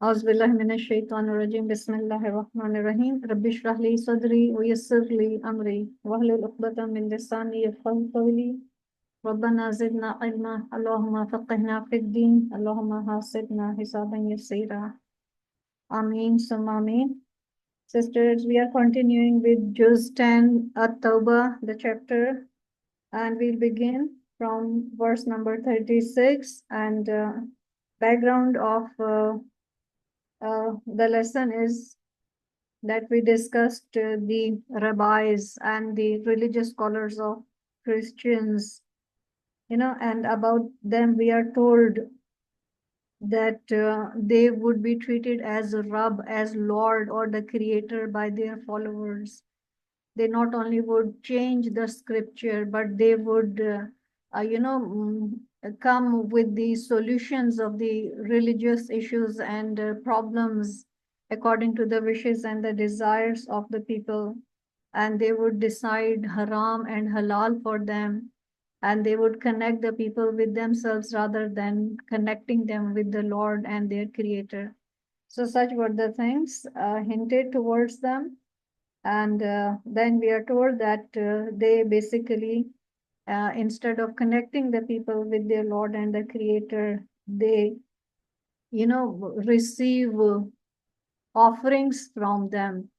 औज़ुबिल्लाहिमिनश्शैतानिर्रजीम बिस्मिल्लाहिर्रहमानिर्रहीम रब्बि इश्रह ली सदरी व यस्सिर ली अमरी वहलुल उक़दतम मिन लिसानी यफ़क़हू क़ौली रब्बना ज़िदना इल्मा अल्लाहुम्मा फ़क़्हिना फ़िद्दीन अल्लाहुम्मा हासिबना हिसाबन यसीरा आमीन सुम्मा आमीन. Sisters, we are continuing with Juz 10 At-Tawbah, the chapter, and we'll begin from verse number 36. And background of the lesson is that we discussed the rabbis and the religious scholars of Christians, and about them we are told that they would be treated as Rabb, as Lord or the Creator by their followers. They not only would change the scripture, but they would, come with the solutions of the religious issues and problems according to the wishes and the desires of the people. And they would decide haram and halal for them. And they would connect the people with themselves rather than connecting them with the Lord and their Creator. So such were the things hinted towards them. And then we are told that they basically, instead of connecting the people with their Lord and the Creator, they, receive offerings from them,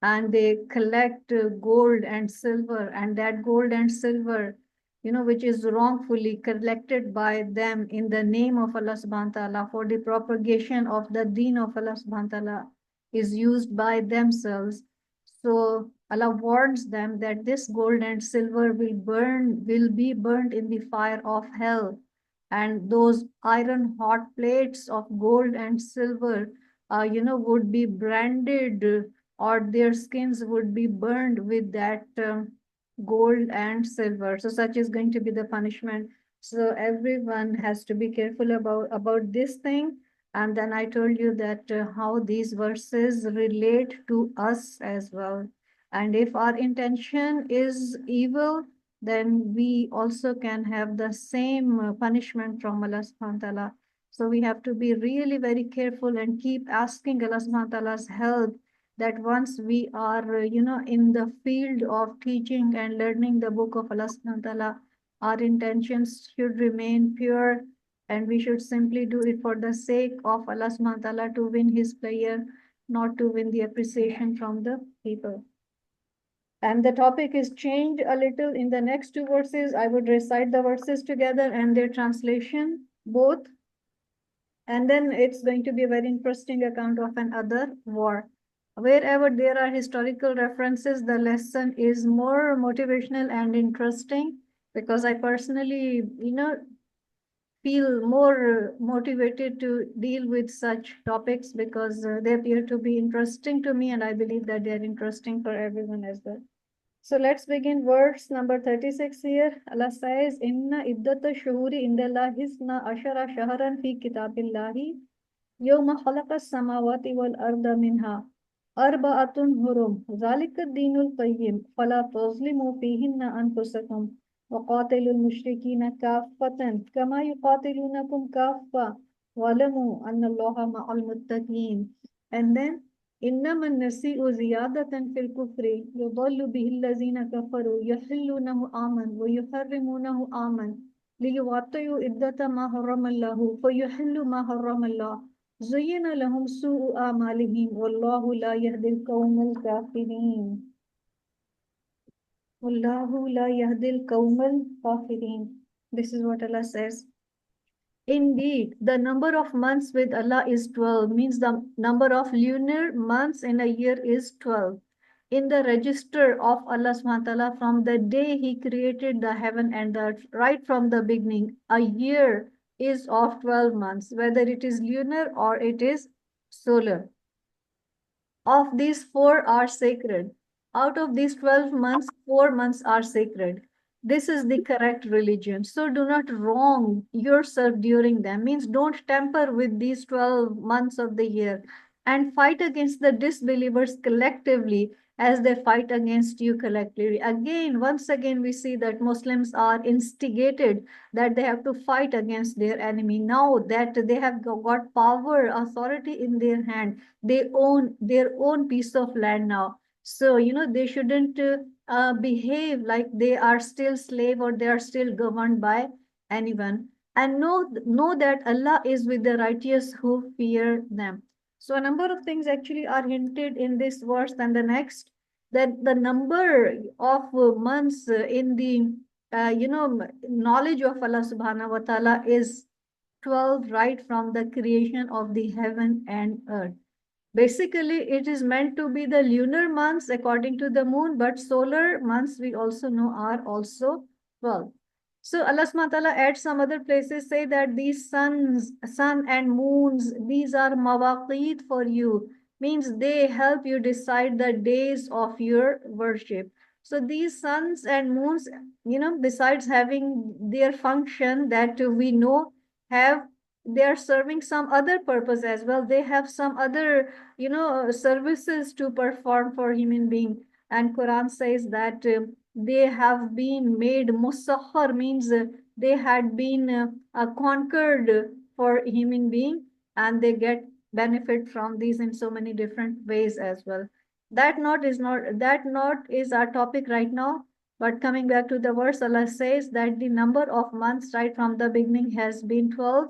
and they collect gold and silver, and that gold and silver, which is wrongfully collected by them in the name of Allah subhanahu wa ta'ala for the propagation of the deen of Allah subhanahu wa ta'ala, is used by themselves. So Allah warns them that this gold and silver will be burned in the fire of hell. And those iron hot plates of gold and silver, would be branded, or their skins would be burned with that gold and silver. So such is going to be the punishment. So everyone has to be careful about this thing. And then I told you that how these verses relate to us as well. And if our intention is evil, then we also can have the same punishment from Allah subhanahu wa ta'ala. So we have to be really very careful and keep asking Allah subhanahu wa ta'ala's help, that once we are, in the field of teaching and learning the book of Allah subhanahu wa ta'ala, our intentions should remain pure, and we should simply do it for the sake of Allah subhanahu wa ta'ala, to win his pleasure, not to win the appreciation from the people. And the topic is changed a little in the next two verses. I would recite the verses together and their translation both. And then it's going to be a very interesting account of another war. Wherever there are historical references, the lesson is more motivational and interesting, because I personally, feel more motivated to deal with such topics, because they appear to be interesting to me, and I believe that they're interesting for everyone as well. So let's begin verse number 36 here. Allah says, Inna iddata shuhuri indallahi isna ashara shahran fi kitabillahi yawma khalaqa samawati wal arda minha arba'atun hurum zalika dinul qayyim fala tuzlimu fihinna anfusakum wa qatilul mushrikina kaffatan kama yuqatilunakum kaffa wa'lamu anna Allaha ma'al muttaqin. And then إنما النسيء زيادة في الكفر يضل به الذين كفروا يحلونه عاما ويحرمونه عاما ليوطئوا عدة ما حرم الله فيحل ما حرم الله زين لهم سوء أعمالهم والله لا يهدي القوم الكافرين والله لا يهدي القوم الكافرين. This is what Allah says. Indeed, the number of months with Allah is 12, means the number of lunar months in a year is 12. In the register of Allah subhanahu wa ta'ala, from the day He created the heaven and the earth, right from the beginning, a year is of 12 months, whether it is lunar or it is solar. Of these, 4 are sacred. Out of these 12 months, 4 months are sacred. This is the correct religion. So do not wrong yourself during them. Means don't tamper with these 12 months of the year and fight against the disbelievers collectively as they fight against you collectively. Again, once again, we see that Muslims are instigated that they have to fight against their enemy. Now that they have got power, authority in their hand, they own their own piece of land now. So, they shouldn't behave like they are still slave or they are still governed by anyone. And know that Allah is with the righteous who fear them. So a number of things actually are hinted in this verse and the next, that the number of months in the knowledge of Allah subhanahu wa ta'ala is 12 right from the creation of the heaven and earth. Basically, it is meant to be the lunar months according to the moon, but solar months we also know are also 12. So Allah subhanahu wa ta'ala at some other places say that these sun and moons, these are mawaqeet for you, means they help you decide the days of your worship. So these suns and moons, besides having their function that we know, have they are serving some other purpose as well. They have some other, services to perform for human being. And Quran says that they have been made musakhar, means they had been conquered for human being, and they get benefit from these in so many different ways as well. That not is our topic right now. But coming back to the verse, Allah says that the number of months right from the beginning has been 12,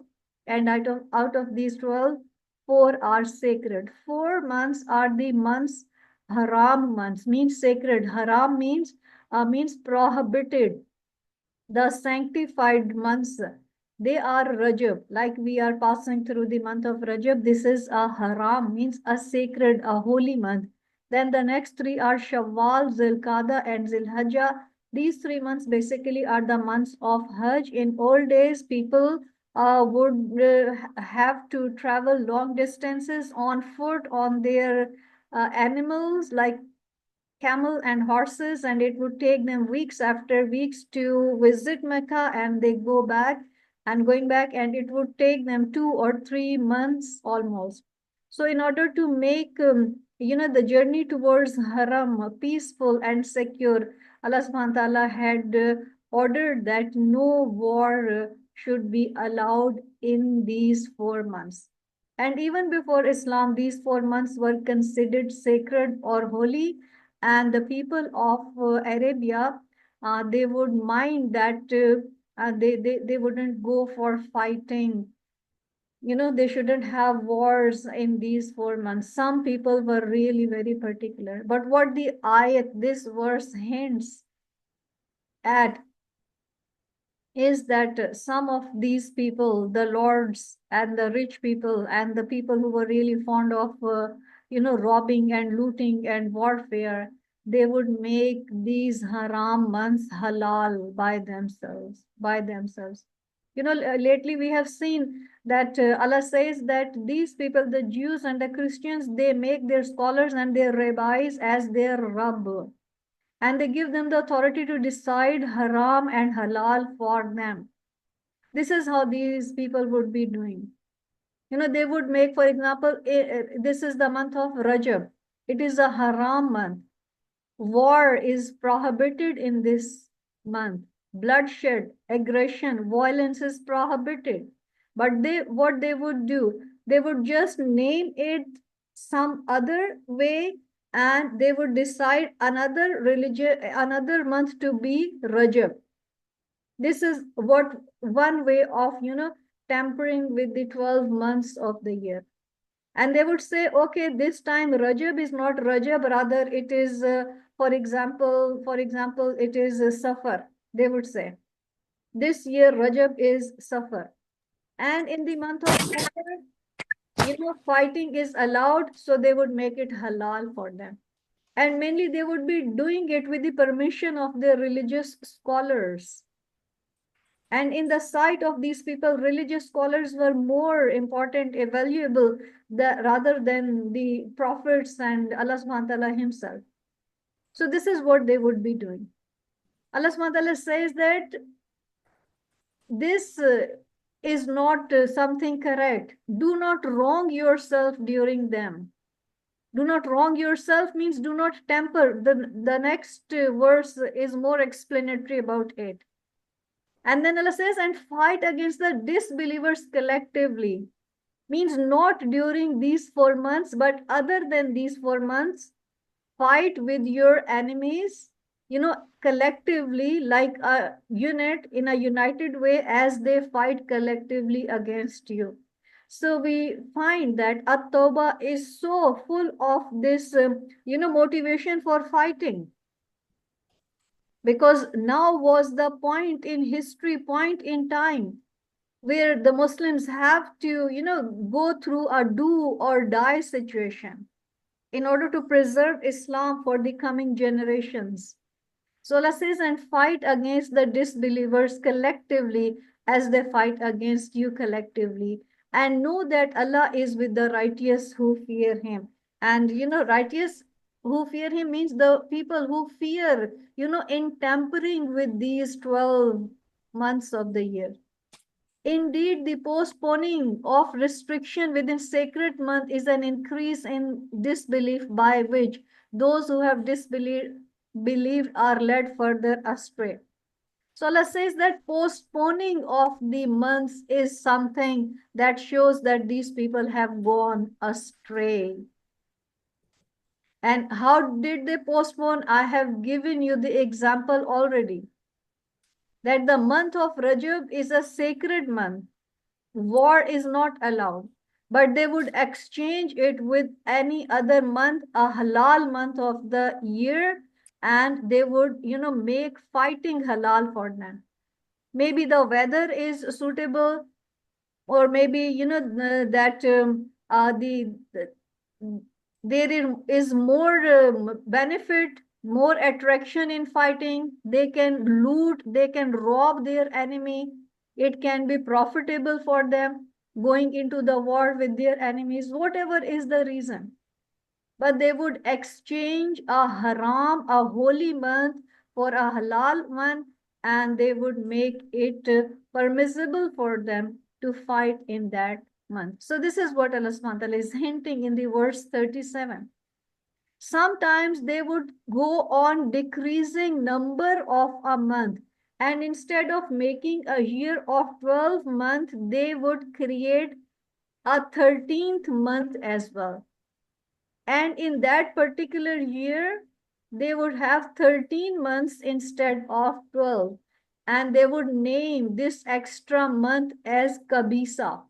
and out of these 12, 4 are sacred. 4 months are the months, haram months, means sacred. Haram means prohibited. The sanctified months, they are Rajab. Like we are passing through the month of Rajab, this is a haram, means a sacred, a holy month. Then the next three are Shawwal, Zilqada, and Zilhajjah. These 3 months basically are the months of Hajj. In old days, people would have to travel long distances on foot on their animals like camel and horses, and it would take them weeks after weeks to visit Mecca, and they go back and going back, and it would take them 2 or 3 months almost. So in order to make the journey towards Haram peaceful and secure, Allah subhanahu wa ta'ala had ordered that no war should be allowed in these 4 months. And even before Islam, these 4 months were considered sacred or holy, and the people of Arabia, they would mind that they wouldn't go for fighting. They shouldn't have wars in these 4 months. Some people were really very particular. But what the ayat, this verse hints at, is that some of these people, the lords and the rich people and the people who were really fond of, robbing and looting and warfare, they would make these haram months halal by themselves, lately we have seen that Allah says that these people, the Jews and the Christians, they make their scholars and their rabbis as their Rabb, and they give them the authority to decide haram and halal for them. This is how these people would be doing. They would make, for example, this is the month of Rajab. It is a haram month. War is prohibited in this month. Bloodshed, aggression, violence is prohibited. But what they would do, they would just name it some other way, and they would decide another month to be Rajab. This is what one way of, tampering with the 12 months of the year. And they would say, okay, this time Rajab is not Rajab, rather it is, for example, it is Safar. They would say, this year Rajab is Safar. And in the month of Safar, fighting is allowed, so they would make it halal for them. And mainly they would be doing it with the permission of their religious scholars. And in the sight of these people, religious scholars were more important, valuable, rather than the prophets and Allah subhanahu wa ta'ala himself. So this is what they would be doing. Allah subhanahu wa ta'ala says that this is not something correct. Do not wrong yourself during them. Do not wrong yourself means do not temper. The next verse is more explanatory about it. And then Allah says, and fight against the disbelievers collectively. Means not during these 4 months, but other than these 4 months, fight with your enemies, collectively, like a unit in a united way as they fight collectively against you. So we find that At-Tawbah is so full of this, motivation for fighting. Because now was the point in history, point in time, where the Muslims have to, go through a do or die situation in order to preserve Islam for the coming generations. So Allah says, and fight against the disbelievers collectively as they fight against you collectively. And know that Allah is with the righteous who fear Him. And righteous who fear Him means the people who fear, in tampering with these 12 months of the year. Indeed, the postponing of restriction within sacred month is an increase in disbelief by which those who have believed are led further astray. So Allah says that postponing of the months is something that shows that these people have gone astray. And how did they postpone? I have given you the example already. That the month of Rajab is a sacred month. War is not allowed, but they would exchange it with any other month, a halal month of the year, and they would, make fighting halal for them. Maybe the weather is suitable, or maybe, that there is more benefit, more attraction in fighting. They can loot, they can rob their enemy. It can be profitable for them going into the war with their enemies, whatever is the reason. But they would exchange a haram, a holy month, for a halal one, and they would make it permissible for them to fight in that month. So this is what Allah subhanahu wa ta'ala is hinting in the verse 37. Sometimes they would go on decreasing number of a month, and instead of making a year of 12 months, they would create a 13th month as well. And in that particular year, they would have 13 months instead of 12. And they would name this extra month as Kabisa.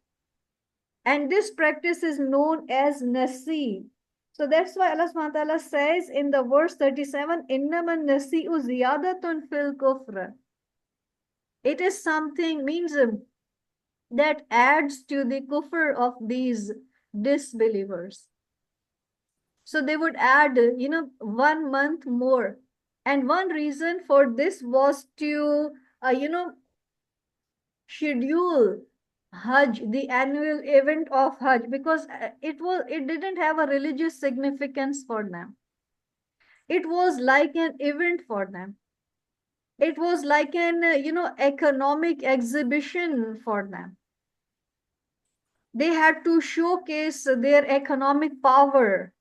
And this practice is known as Nasi. So that's why Allah subhanahu wa ta'ala says in the verse 37, Innaman nasi'u ziyadatun fil kufr. It is something, means that adds to the kufr of these disbelievers. So they would add, 1 month more. And one reason for this was to, schedule Hajj, the annual event of Hajj, because it didn't have a religious significance for them. It was like an event for them. It was like an, economic exhibition for them. They had to showcase their economic power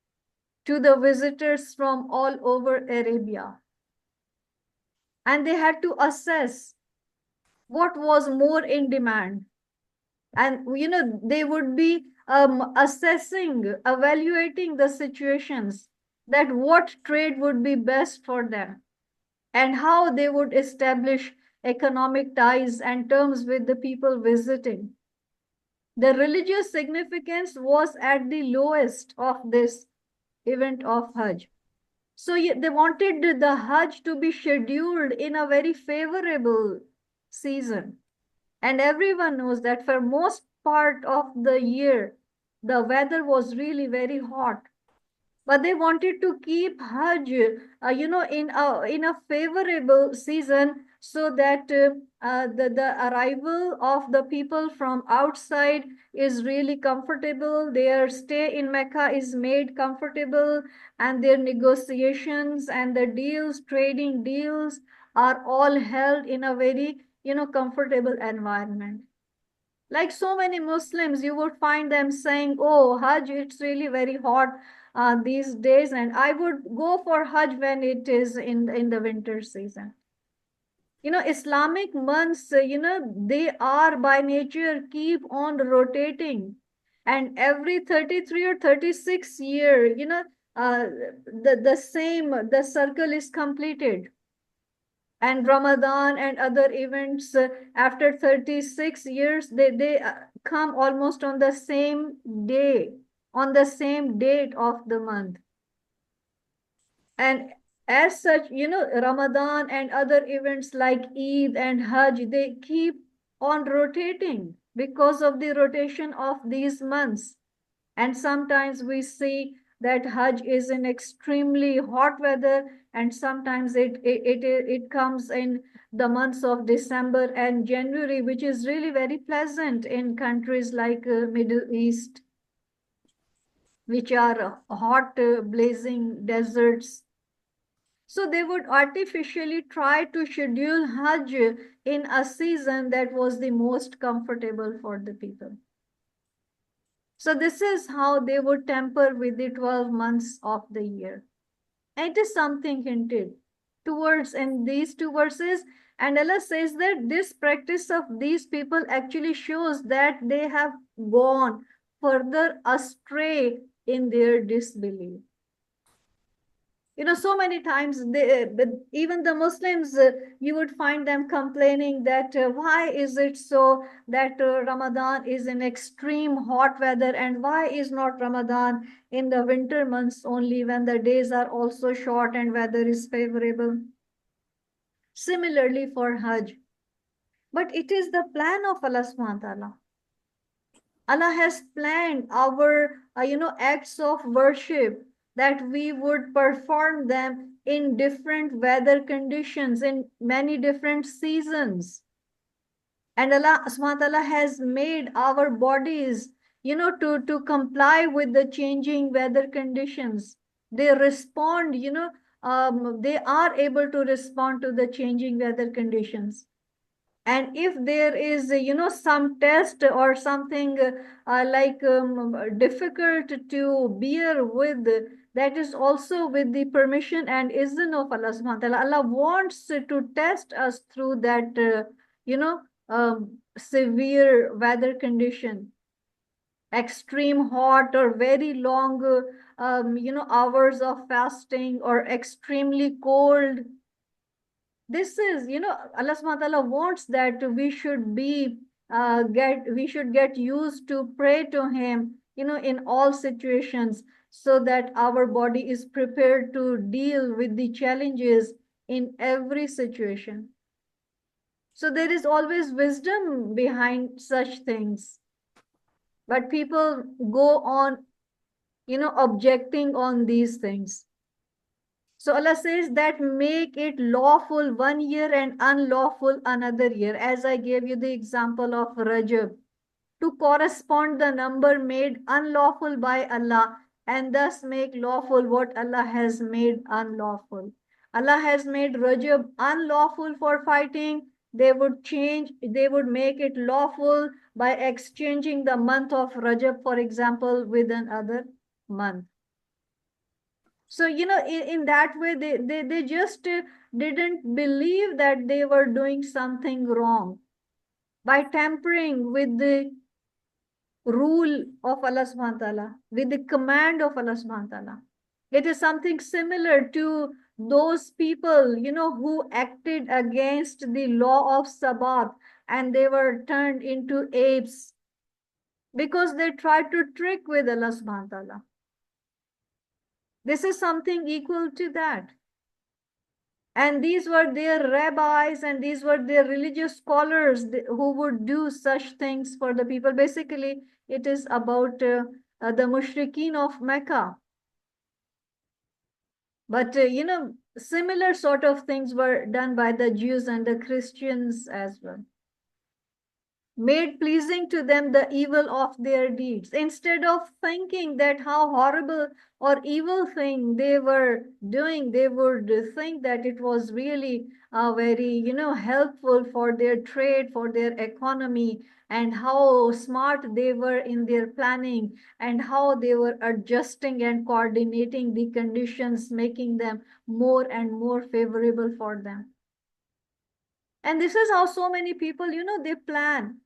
to the visitors from all over Arabia. And they had to assess what was more in demand. And, they would be assessing, evaluating the situations, that what trade would be best for them and how they would establish economic ties and terms with the people visiting. The religious significance was at the lowest of this event of Hajj. So they wanted the Hajj to be scheduled in a very favorable season. And everyone knows that for most part of the year, the weather was really very hot. But they wanted to keep Hajj, in a favorable season, so that the arrival of the people from outside is really comfortable. Their stay in Mecca is made comfortable, and their negotiations and the deals, trading deals, are all held in a very, comfortable environment. Like so many Muslims, you would find them saying, oh, Hajj, it's really very hot. these days, and I would go for Hajj when it is in the winter season. Islamic months, they are by nature keep on rotating. And every 33 or 36 year, the circle is completed. And Ramadan and other events, after 36 years, they come almost on the same day, on the same date of the month. And as such, Ramadan and other events like Eid and Hajj, they keep on rotating because of the rotation of these months. And sometimes we see that Hajj is in extremely hot weather, and sometimes it comes in the months of December and January, which is really very pleasant in countries like Middle East, which are hot, blazing deserts. So they would artificially try to schedule Hajj in a season that was the most comfortable for the people. So this is how they would temper with the 12 months of the year. And it is something hinted towards in these two verses. And Allah says that this practice of these people actually shows that they have gone further astray in their disbelief. So many times but even the Muslims, you would find them complaining that why is it so that Ramadan is in extreme hot weather, and why is not Ramadan in the winter months only, when the days are also short and weather is favorable. Similarly for Hajj. But it is the plan of Allah subhanahu wa ta'ala. Allah has planned our, acts of worship, that we would perform them in different weather conditions, in many different seasons. And Allah subhanahu wa ta'ala has made our bodies, to comply with the changing weather conditions. They respond, they are able to respond to the changing weather conditions. And if there is some test or something difficult to bear with, that is also with the permission and izn of Allah subhanahu wa ta'ala. Allah wants to test us through that severe weather condition, extreme hot or very long hours of fasting, or extremely cold. This is, Allah subhanahu wa ta'ala wants that we should get used to pray to him, in all situations, so that our body is prepared to deal with the challenges in every situation. So there is always wisdom behind such things. But people go on, objecting on these things. So Allah says that make it lawful one year and unlawful another year. As I gave you the example of Rajab, to correspond the number made unlawful by Allah, and thus make lawful what Allah has made unlawful. Allah has made Rajab unlawful for fighting. They would make it lawful by exchanging the month of Rajab, for example, with another month. So, in that way, they just didn't believe that they were doing something wrong by tampering with the rule of Allah subhanahu wa ta'ala, with the command of Allah subhanahu wa ta'ala. It is something similar to those people, who acted against the law of Sabbath, and they were turned into apes because they tried to trick with Allah subhanahu wa ta'ala. This is something equal to that. And these were their rabbis, and these were their religious scholars who would do such things for the people. Basically, it is about the mushrikeen of Mecca. But, similar sort of things were done by the Jews and the Christians as well. made pleasing to them the evil of their deeds. Instead of thinking that how horrible or evil thing they were doing, they would think that it was really very, helpful for their trade, for their economy, and how smart they were in their planning, and how they were adjusting and coordinating the conditions, making them more and more favorable for them. And this is how so many people, they plan,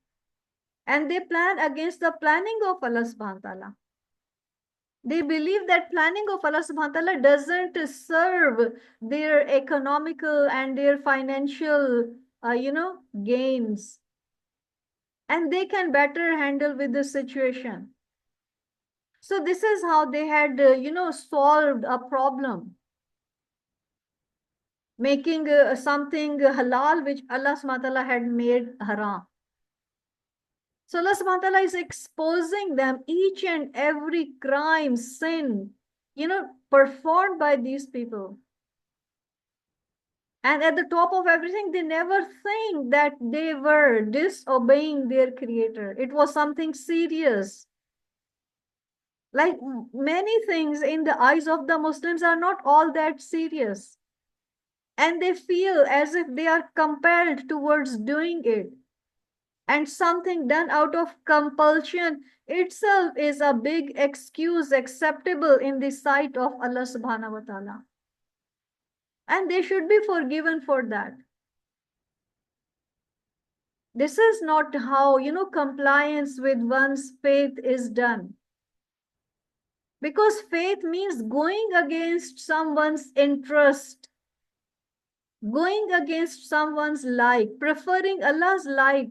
and they plan against the planning of Allah subhanahu wa ta'ala. They believe that planning of Allah subhanahu wa ta'ala doesn't serve their economical and their financial, gains. And they can better handle with the situation. So this is how they had, solved a problem. Making something halal which Allah subhanahu wa ta'ala had made haram. So Allah subhanahu wa ta'ala is exposing them, each and every crime, sin, performed by these people. And at the top of everything, they never think that they were disobeying their creator. It was something serious. Like many things in the eyes of the Muslims are not all that serious. And they feel as if they are compelled towards doing it. And something done out of compulsion itself is a big excuse acceptable in the sight of Allah subhanahu wa ta'ala. And they should be forgiven for that. This is not how, compliance with one's faith is done. Because faith means going against someone's interest, going against someone's like, preferring Allah's like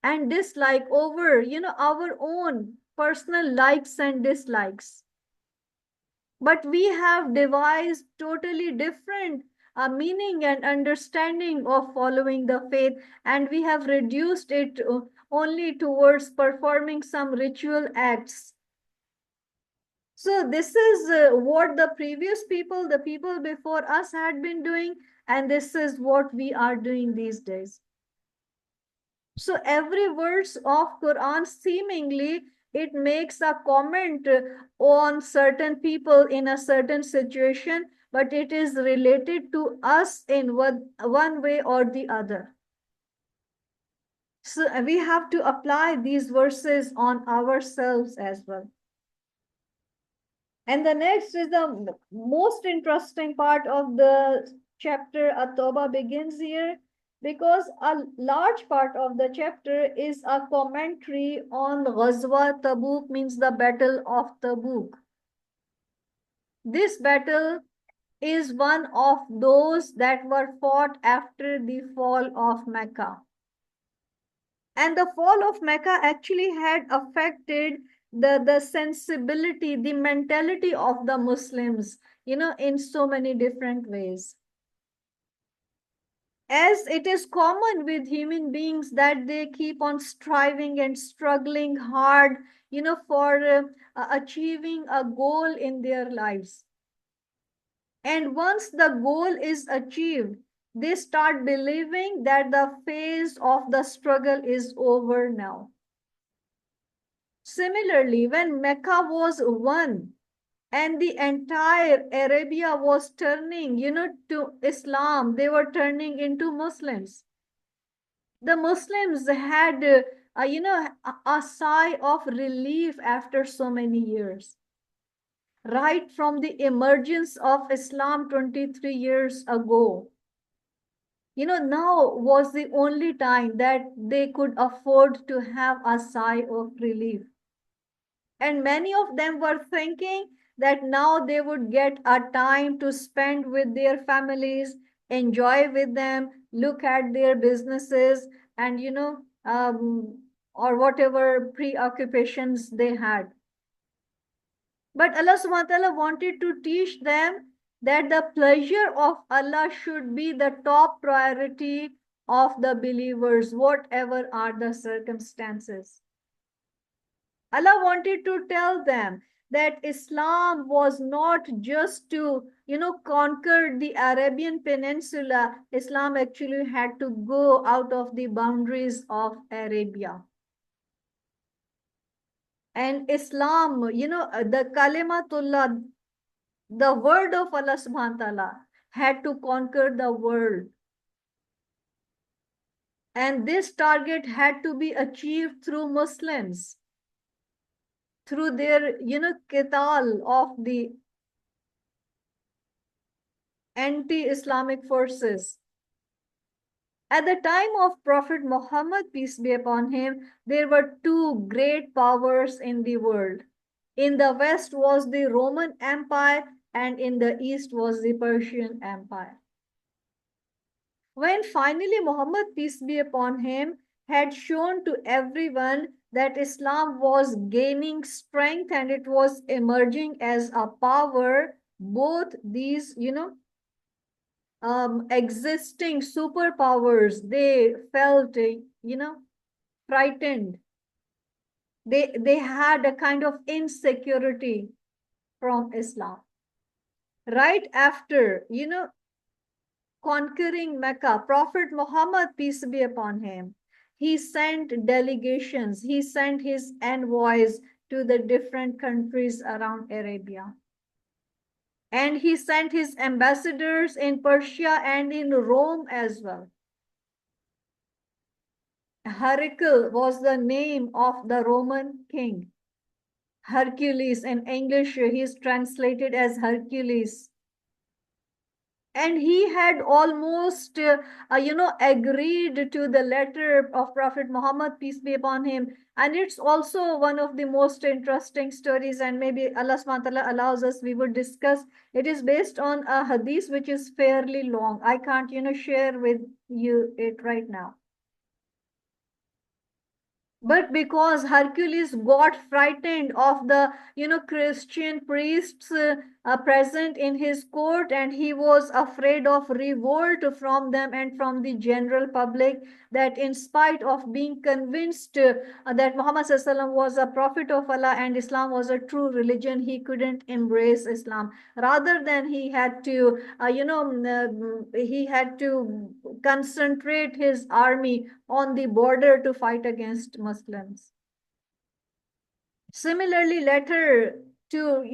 and dislike over, our own personal likes and dislikes. But we have devised totally different meaning and understanding of following the faith, and we have reduced it only towards performing some ritual acts. So this is what the previous people, the people before us, had been doing, and this is what we are doing these days. So every verse of Quran seemingly it makes a comment on certain people in a certain situation, but it is related to us in one way or the other. So we have to apply these verses on ourselves as well. And the next is the most interesting part of the chapter. At-Tawbah begins here because a large part of the chapter is a commentary on Ghazwa Tabuk, means the Battle of Tabuk. This battle is one of those that were fought after the fall of Mecca. And the fall of Mecca actually had affected the sensibility, the mentality of the Muslims, in so many different ways. As it is common with human beings that they keep on striving and struggling hard, for achieving a goal in their lives. And once the goal is achieved, they start believing that the phase of the struggle is over now. Similarly, when Mecca was won and the entire Arabia was turning, to Islam, they were turning into Muslims. The Muslims had, a sigh of relief after so many years. Right from the emergence of Islam 23 years ago, now was the only time that they could afford to have a sigh of relief. And many of them were thinking that now they would get a time to spend with their families, enjoy with them, look at their businesses, and, or whatever preoccupations they had. But Allah subhanahu wa ta'ala wanted to teach them that the pleasure of Allah should be the top priority of the believers, whatever are the circumstances. Allah wanted to tell them that Islam was not just to, conquer the Arabian Peninsula. Islam actually had to go out of the boundaries of Arabia. And Islam, the Kalimatullah, the word of Allah subhanahu wa ta'ala, had to conquer the world. And this target had to be achieved through Muslims, through their, qital of the anti-Islamic forces. At the time of Prophet Muhammad, peace be upon him, there were two great powers in the world. In the west was the Roman Empire, and in the east was the Persian Empire. When finally Muhammad, peace be upon him, had shown to everyone that Islam was gaining strength and it was emerging as a power, both these, existing superpowers, they felt, frightened. They had a kind of insecurity from Islam. Right after, conquering Mecca, Prophet Muhammad, peace be upon him, he sent delegations, he sent his envoys to the different countries around Arabia. And he sent his ambassadors in Persia and in Rome as well. Heracles was the name of the Roman king. Hercules in English, he is translated as Hercules. And he had almost, agreed to the letter of Prophet Muhammad, peace be upon him. And it's also one of the most interesting stories, and maybe Allah subhanahu wa ta'ala allows us, we would discuss. It is based on a hadith which is fairly long. I can't, share with you it right now. But because Hercules got frightened of the, Christian priests present in his court, and he was afraid of revolt from them and from the general public, that in spite of being convinced that Muhammad SAW was a prophet of Allah and Islam was a true religion, he couldn't embrace Islam. Rather than he had to, he had to concentrate his army on the border to fight against Muslims. Similarly, later to,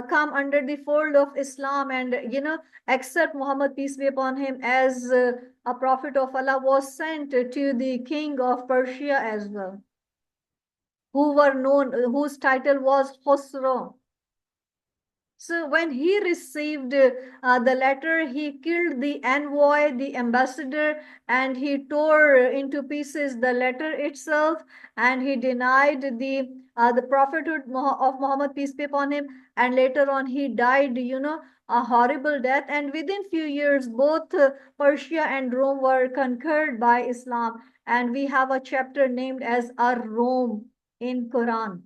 come under the fold of Islam and, accept Muhammad, peace be upon him, as a prophet of Allah, was sent to the king of Persia as well, whose title was Khosrow. So when he received the letter, he killed the envoy, the ambassador, and he tore into pieces the letter itself, and he denied the prophethood of Muhammad, peace be upon him, and later on he died, a horrible death. And within few years, both Persia and Rome were conquered by Islam, and we have a chapter named as Ar-Rum in Quran.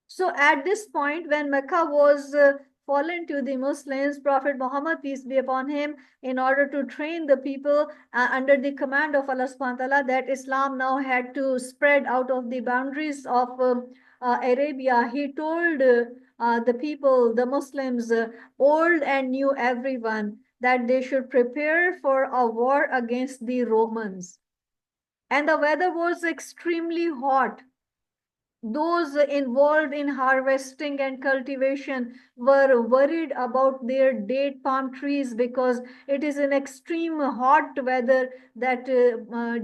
So at this point, when Mecca was fallen to the Muslims, Prophet Muhammad, peace be upon him, in order to train the people under the command of Allah subhanahu wa ta'ala, that Islam now had to spread out of the boundaries of Arabia, he told the people, the Muslims, old and new, everyone, that they should prepare for a war against the Romans. And the weather was extremely hot. Those involved in harvesting and cultivation were worried about their date palm trees, because it is in extreme hot weather that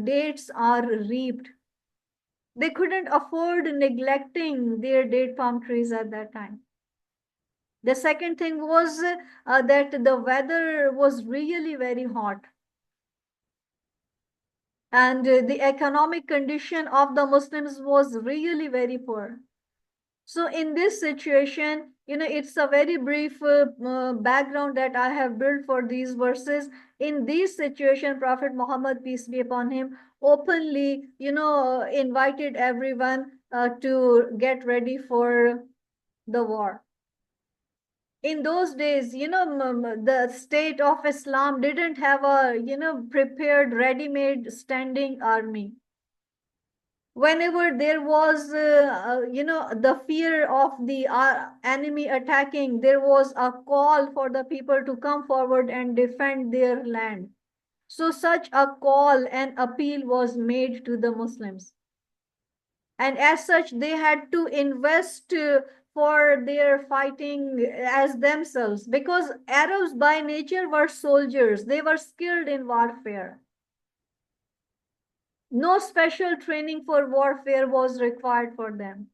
dates are reaped. They couldn't afford neglecting their date palm trees at that time. The second thing was that the weather was really very hot. And the economic condition of the Muslims was really very poor. So in this situation, it's a very brief background that I have built for these verses. In this situation, Prophet Muhammad, peace be upon him, openly, invited everyone to get ready for the war. In those days, the state of Islam didn't have a, prepared, ready-made standing army. Whenever there was, the fear of the enemy attacking, there was a call for the people to come forward and defend their land. So such a call and appeal was made to the Muslims. And as such, they had to invest for their fighting as themselves, because Arabs by nature were soldiers. They were skilled in warfare. No special training for warfare was required for them.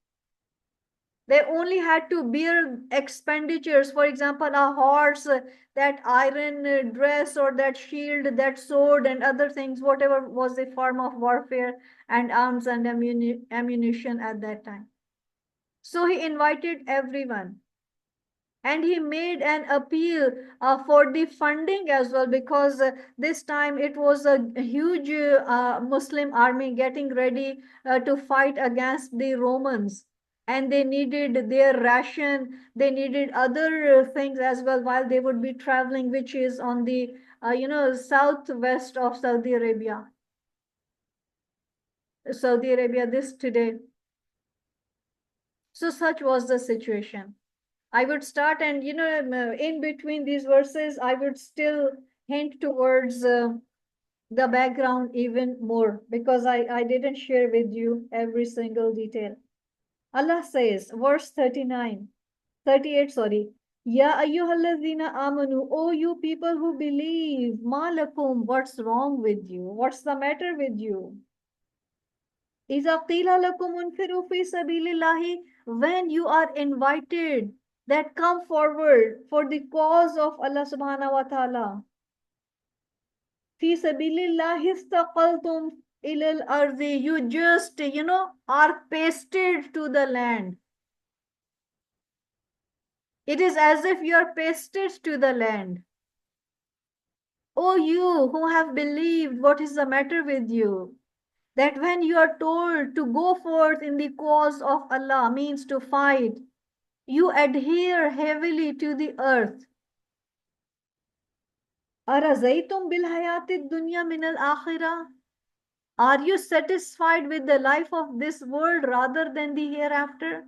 They only had to bear expenditures, for example, a horse, that iron dress, or that shield, that sword, and other things, whatever was the form of warfare, and arms and ammunition at that time. So he invited everyone. And he made an appeal for the funding as well, because this time it was a huge Muslim army getting ready to fight against the Romans. And they needed their ration, they needed other things as well while they would be traveling, which is on the southwest of Saudi Arabia. Saudi Arabia this today. So such was the situation. I would start, and in between these verses, I would still hint towards the background even more, because I didn't share with you every single detail. Allah says, verse 39, 38, sorry. Ya ayyuhalladhina amanu, O you people who believe, ma lakum, what's wrong with you? What's the matter with you? Iza qila lakum unfiru fi sabilillahi, when you are invited that come forward for the cause of Allah subhanahu wa ta'ala. Fi sabilillahi istaqaltum ilal ardi, you just, are pasted to the land. It is as if you are pasted to the land. O you who have believed, what is the matter with you? That when you are told to go forth in the cause of Allah, means to fight, you adhere heavily to the earth. أَرَزَيْتُمْ بِالْحَيَاةِ الدُّنْيَا مِنَ الْآخِرَةِ, are you satisfied with the life of this world rather than the hereafter?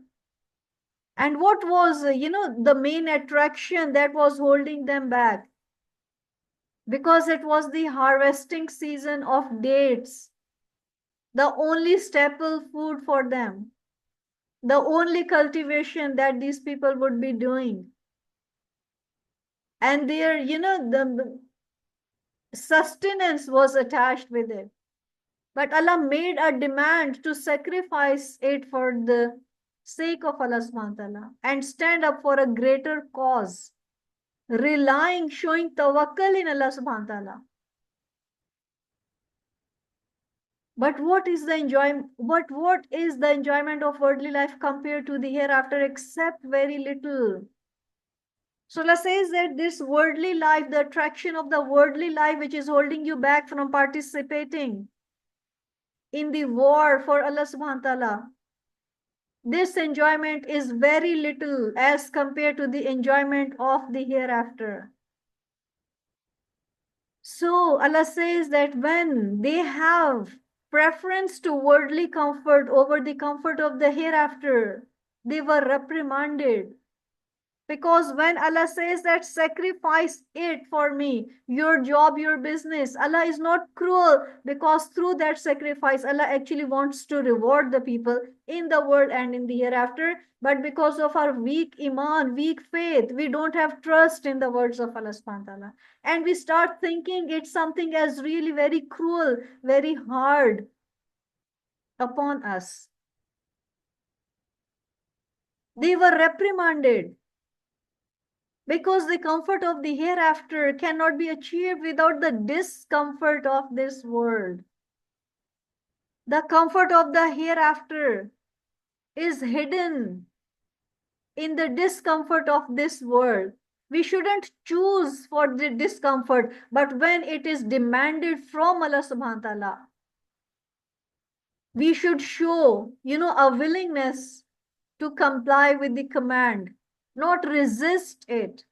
And what was, the main attraction that was holding them back? Because it was the harvesting season of dates, the only staple food for them, the only cultivation that these people would be doing. And their, the sustenance was attached with it. But Allah made a demand to sacrifice it for the sake of Allah subhanahu wa ta'ala and stand up for a greater cause, relying, showing tawakkul in Allah subhanahu wa ta'ala. But what is the enjoyment? What is the enjoyment of worldly life compared to the hereafter, except very little? So Allah says that this worldly life, the attraction of the worldly life, which is holding you back from participating in the war for Allah subhanahu wa ta'ala, this enjoyment is very little as compared to the enjoyment of the hereafter. So Allah says that when they have preference to worldly comfort over the comfort of the hereafter, they were reprimanded. Because when Allah says that sacrifice it for me, your job, your business, Allah is not cruel, because through that sacrifice, Allah actually wants to reward the people in the world and in the hereafter. But because of our weak iman, weak faith, we don't have trust in the words of Allah subhanahu wa ta'ala. And we start thinking it's something as really very cruel, very hard upon us. They were reprimanded. Because the comfort of the hereafter cannot be achieved without the discomfort of this world. The comfort of the hereafter is hidden in the discomfort of this world. We shouldn't choose for the discomfort, but when it is demanded from Allah subhanahu wa ta'ala, we should show, a willingness to comply with the command, not resist it.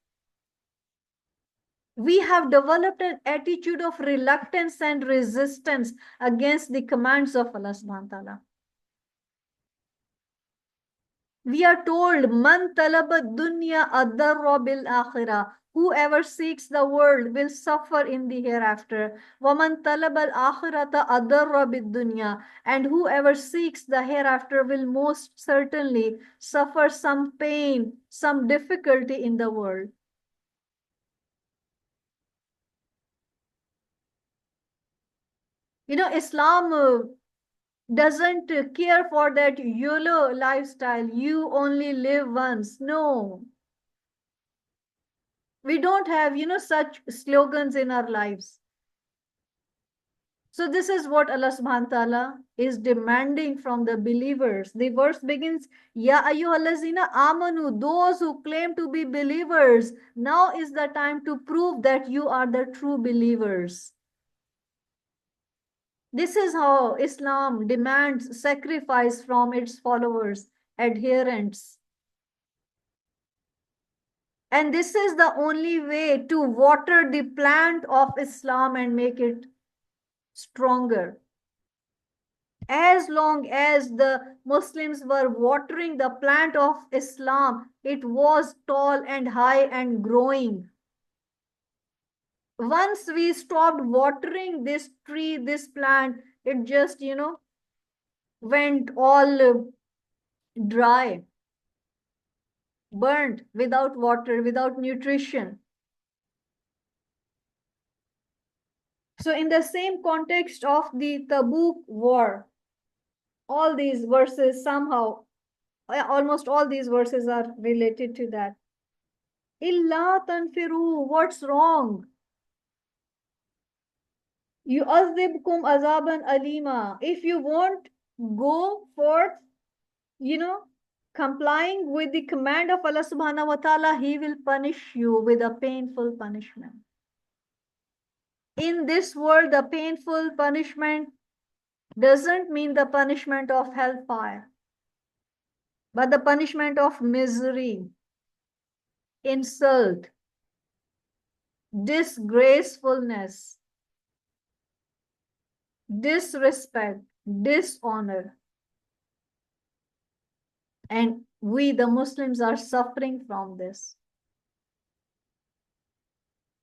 We have developed an attitude of reluctance and resistance against the commands of Allah subhanahu wa ta'ala. We are told, Man talaba dunya adarra bil akhirah. Whoever seeks the world will suffer in the hereafter. Waman talaba al akhirata adarra bid dunya. And whoever seeks the hereafter will most certainly suffer some pain, some difficulty in the world. Islam doesn't care for that YOLO lifestyle. You only live once. No, we don't have, such slogans in our lives. So this is what Allah subhanahu wa ta'ala is demanding from the believers. The verse begins, Ya ayyuhallazina amanu, those who claim to be believers. Now is the time to prove that you are the true believers. This is how Islam demands sacrifice from its followers, adherents. And this is the only way to water the plant of Islam and make it stronger. As long as the Muslims were watering the plant of Islam, it was tall and high and growing. Once we stopped watering this tree, this plant, it just, went all dry, burnt, without water, without nutrition. So in the same context of the Tabuk war, all these verses somehow, almost all these verses are related to that. Illa tanfiru, what's wrong? Yu'adhibkum azaban alima. If you won't go forth, complying with the command of Allah subhanahu wa ta'ala, He will punish you with a painful punishment. In this world, the painful punishment doesn't mean the punishment of hellfire, but the punishment of misery, insult, disgracefulness, disrespect, dishonor. And we, the Muslims, are suffering from this.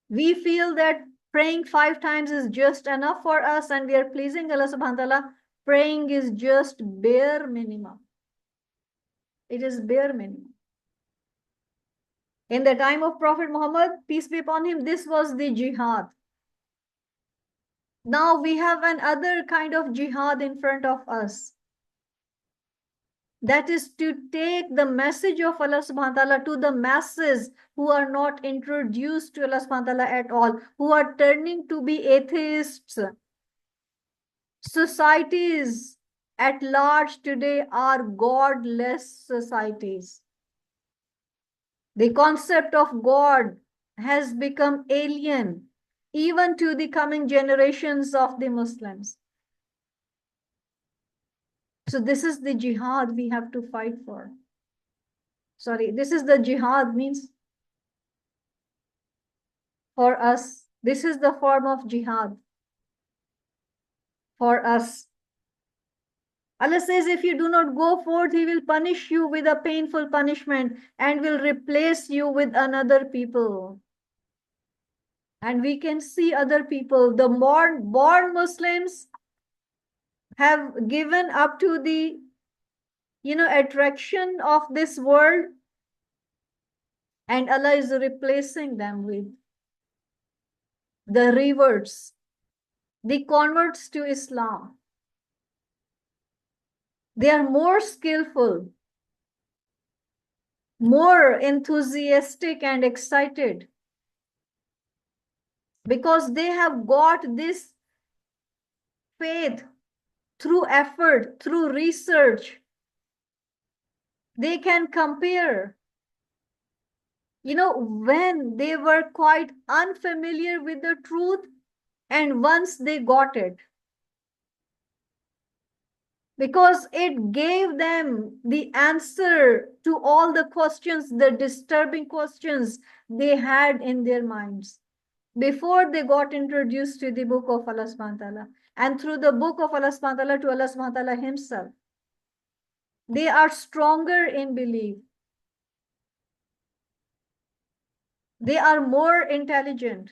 We feel that praying 5 times is just enough for us and we are pleasing Allah subhanahu wa ta'ala. Praying is just bare minimum. It is bare minimum. In the time of Prophet Muhammad, peace be upon him, this was the jihad. Now we have another kind of jihad in front of us. That is to take the message of Allah subhanahu wa ta'ala to the masses who are not introduced to Allah subhanahu wa ta'ala at all, who are turning to be atheists. Societies at large today are godless societies. The concept of God has become alien even to the coming generations of the Muslims. So this is the jihad we have to fight for. Sorry, this is the jihad means for us. This is the form of jihad for us. Allah says, if you do not go forth, He will punish you with a painful punishment and will replace you with another people. And we can see other people, the born Muslims have given up to the, attraction of this world, and Allah is replacing them with the reverts, the converts to Islam. They are more skillful, more enthusiastic and excited because they have got this faith through effort, through research. They can compare. When they were quite unfamiliar with the truth, and once they got it, because it gave them the answer to all the questions, the disturbing questions they had in their minds before they got introduced to the book of Allah subhanahu wa ta'ala, and through the book of Allah subhanahu wa ta'ala to Allah subhanahu wa ta'ala Himself. They are stronger in belief. They are more intelligent.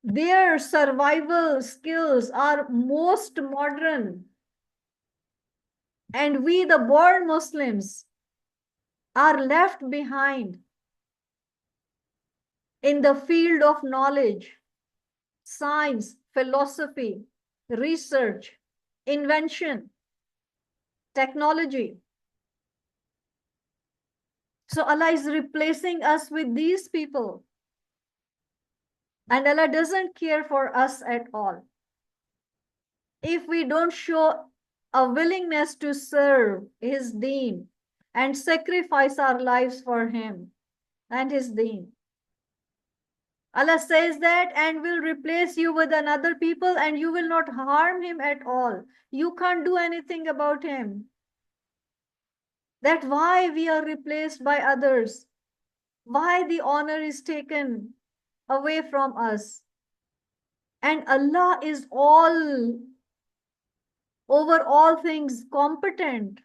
Their survival skills are most modern. And we, the born Muslims, are left behind in the field of knowledge, science, philosophy, research, invention, technology. So Allah is replacing us with these people. And Allah doesn't care for us at all. If we don't show a willingness to serve His deen and sacrifice our lives for Him and His deen, Allah says that and will replace you with another people and you will not harm him at all. You can't do anything about him. That's why we are replaced by others. Why the honor is taken away from us. And Allah is all over all things competent.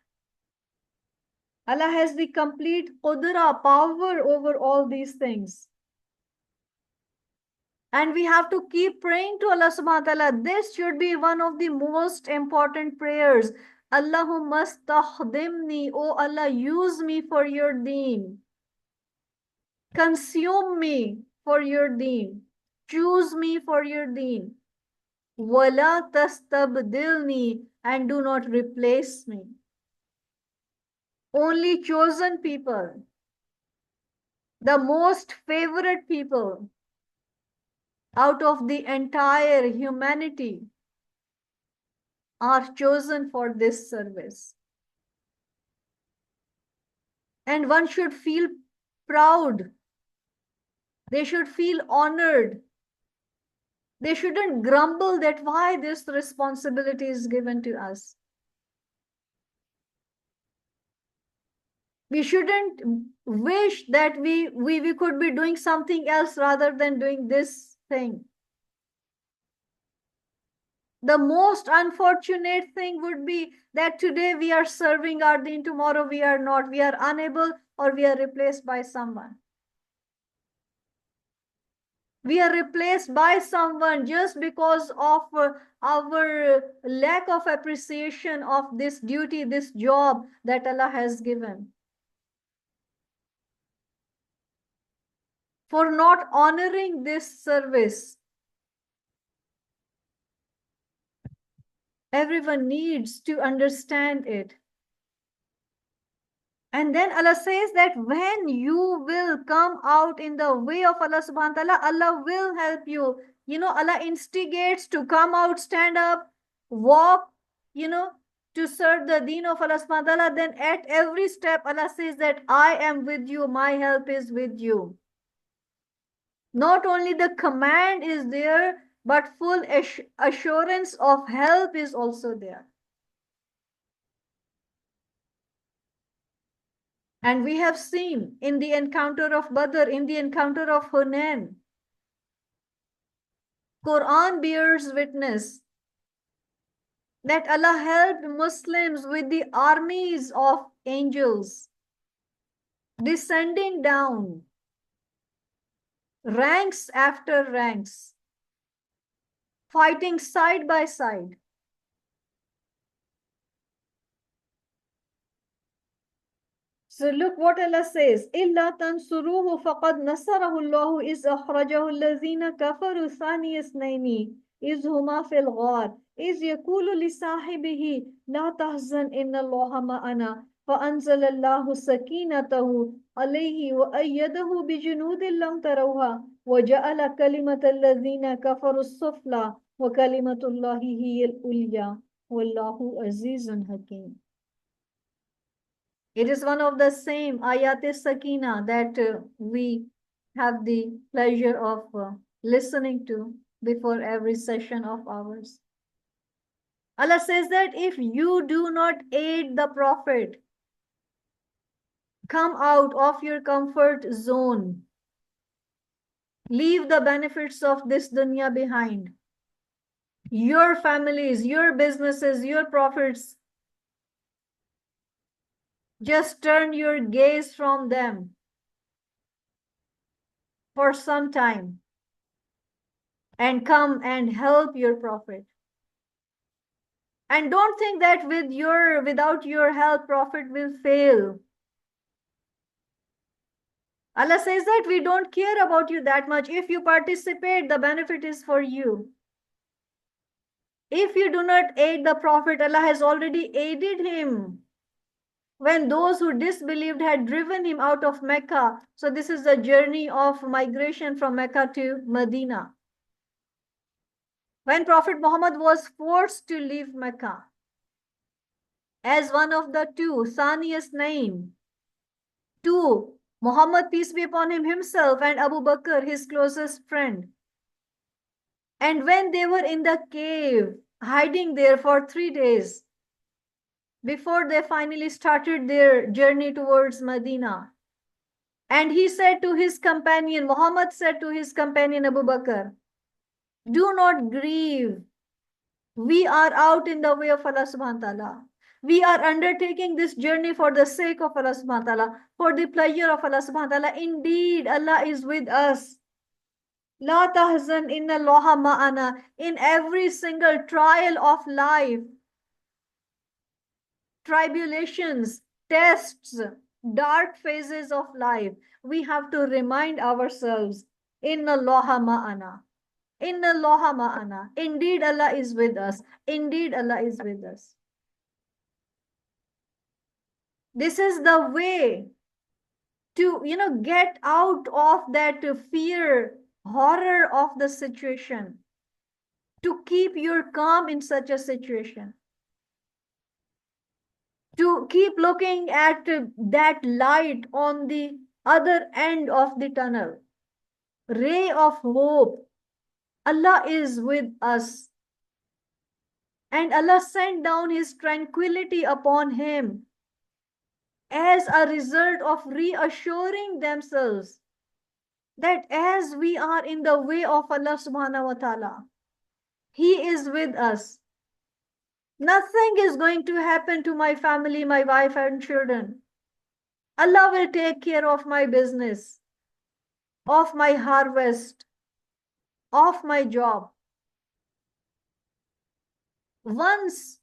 Allah has the complete qudra, power over all these things. And we have to keep praying to Allah subhanahu wa ta'ala. This should be one of the most important prayers. Allahumma stakhdimni, oh Allah, use me for your deen. Consume me for your deen. Choose me for your deen. Wala tastabdilni, and do not replace me. Only chosen people, the most favorite people out of the entire humanity are chosen for this service. And one should feel proud. They should feel honored. They shouldn't grumble that why this responsibility is given to us. We shouldn't wish that we could be doing something else rather than doing this thing. The most unfortunate thing would be that today we are serving our deen, tomorrow we are not. We are unable or we are replaced by someone. We are replaced by someone just because of our lack of appreciation of this duty, this job that Allah has given. For not honoring this service. Everyone needs to understand it. And then Allah says that when you will come out in the way of Allah subhanahu wa ta'ala, Allah will help you. You know, Allah instigates to come out, stand up, walk, to serve the deen of Allah subhanahu wa ta'ala. Then at every step, Allah says that I am with you, my help is with you. Not only the command is there, but full assurance of help is also there. And we have seen in the encounter of Badr, in the encounter of Hunain, Quran bears witness that Allah helped Muslims with the armies of angels descending down, ranks after ranks, fighting side by side. So look what Allah says. إِلَّا تَنْصُرُوهُ فَقَدْ نَصَرَهُ اللَّهُ إِذْ أَخْرَجَهُ الَّذِينَ كَفَرُوا ثَانِيَ اثْنَيْنِ إِذْ هُمَا فِي الْغَارِ إِذْ يَقُولُ لِصَاحِبِهِ لَا تَحْزَنْ إِنَّ اللَّهَ مَعَنَا فَأَنزَلَ اللَّهُ سَكِينَتَهُ عَلَيْهِ وَأَيَّدَهُ بِجُنُودٍ لَمْ تَرَوْهَا وَجَعَلَ كَلِمَةَ الَّذِينَ كَفَرُوا السُّفْلَى وَكَلِمَةُ اللَّهِ هِيَ الْعُلْيَا وَاللَّهُ عَزِيزٌ حَكِيمٌ. It is one of the same Ayat-e-Sakina that we have the pleasure of listening to before every session of ours. Allah says that if you do not aid the Prophet, come out of your comfort zone, leave the benefits of this dunya behind. your families, your businesses, your profits. Just turn your gaze from them for some time and come and help your prophet. And don't think that without your help, prophet will fail. Allah says that we don't care about you that much. If you participate, the benefit is for you. If you do not aid the prophet, Allah has already aided him when those who disbelieved had driven him out of Mecca. So this is the journey of migration from Mecca to Medina. When Prophet Muhammad was forced to leave Mecca as one of the two, Saniyas name, two, Muhammad, peace be upon him himself, and Abu Bakr, his closest friend. And when they were in the cave, hiding there for 3 days, before they finally started their journey towards Medina, and he said to his companion, Muhammad said to his companion Abu Bakr, do not grieve. We are out in the way of Allah subhanahu wa ta'ala. We are undertaking this journey for the sake of Allah subhanahu wa ta'ala, for the pleasure of Allah subhanahu wa ta'ala. Indeed, Allah is with us. La tahzan inna Allaha ma'ana. In every single trial of life, tribulations, tests, dark phases of life, we have to remind ourselves, inna Allaha ma'ana. Inna Allaha ma'ana. Indeed, Allah is with us. Indeed, Allah is with us. This is the way to, get out of that fear, horror of the situation, to keep your calm in such a situation, to keep looking at that light on the other end of the tunnel, ray of hope. Allah is with us. And Allah sent down His tranquility upon him as a result of reassuring themselves that as we are in the way of Allah subhanahu wa ta'ala, He is with us. Nothing is going to happen to my family, my wife and children. Allah will take care of my business, of my harvest, of my job. Once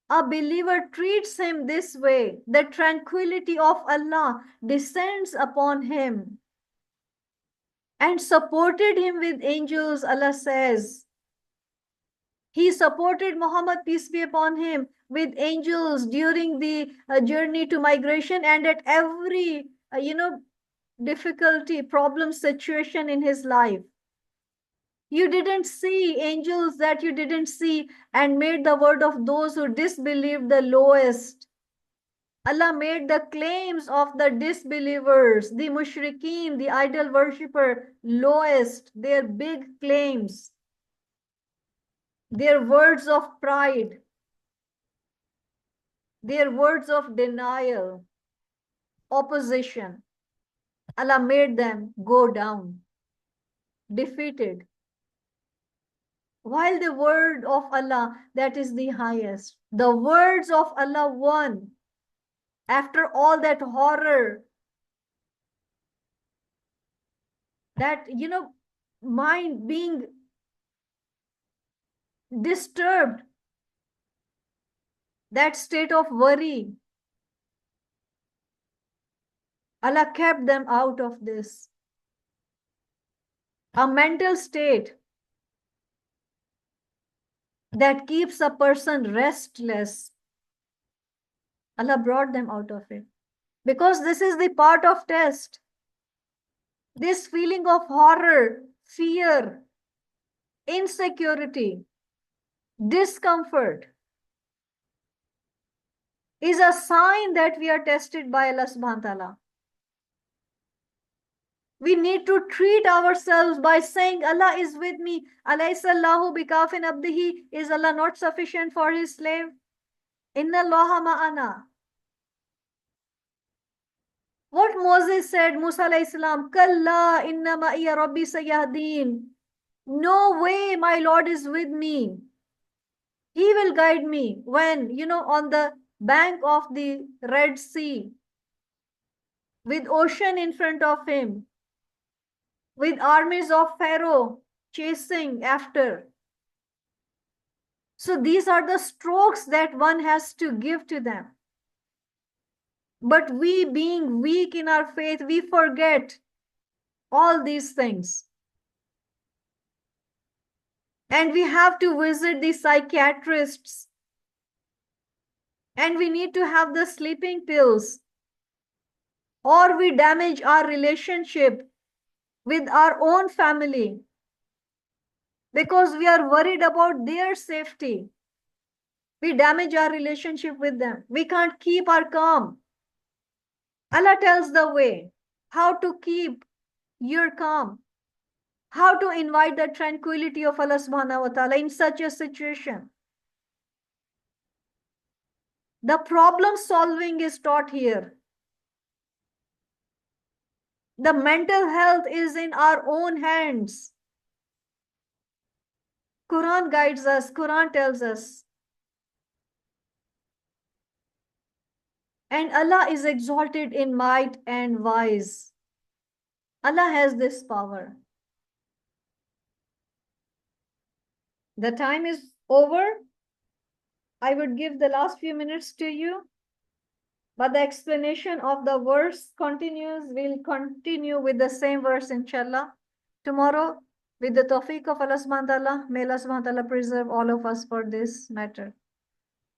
a believer treats him this way, the tranquility of Allah descends upon him. And supported him with angels, Allah says. He supported Muhammad, peace be upon him, with angels during the journey to migration and at every, difficulty, problem, situation in his life. You didn't see angels that you didn't see and made the word of those who disbelieved the lowest. Allah made the claims of the disbelievers, the mushrikeen, the idol worshipper, lowest, their big claims, their words of pride, their words of denial, opposition. Allah made them go down, defeated. While the word of Allah, that is the highest, the words of Allah won. After all that horror, that, mind being disturbed, that state of worry, Allah kept them out of this. A mental state that keeps a person restless, Allah brought them out of it. Because this is the part of test. This feeling of horror, fear, insecurity, discomfort is a sign that we are tested by Allah subhanahu wa ta'ala. We need to treat ourselves by saying, Allah is with me. Alaysa Allahu bikafin abdihi. Is Allah not sufficient for His slave? Inna Allaha ma'ana. What Moses said, Musa alayhi salam, Kalla inna ma'iya rabbi sayahdeen. No way, my Lord is with me. He will guide me when, on the bank of the Red Sea, with ocean in front of him, with armies of Pharaoh chasing after. So these are the strokes that one has to give to them. But we, being weak in our faith, we forget all these things. And we have to visit the psychiatrists. And we need to have the sleeping pills. Or we damage our relationship with our own family because we are worried about their safety. We damage our relationship with them. We can't keep our calm. Allah tells the way how to keep your calm, how to invite the tranquility of Allah subhanahu wa ta'ala in such a situation. The problem solving is taught here. The mental health is in our own hands. Quran guides us, Quran tells us. And Allah is exalted in might and wise. Allah has this power. The time is over. I would give the last few minutes to you. But the explanation of the verse continues. We'll continue with the same verse, inshallah. Tomorrow, with the tawfiq of Allah subhanahu wa ta'ala, may Allah subhanahu wa ta'ala preserve all of us for this matter.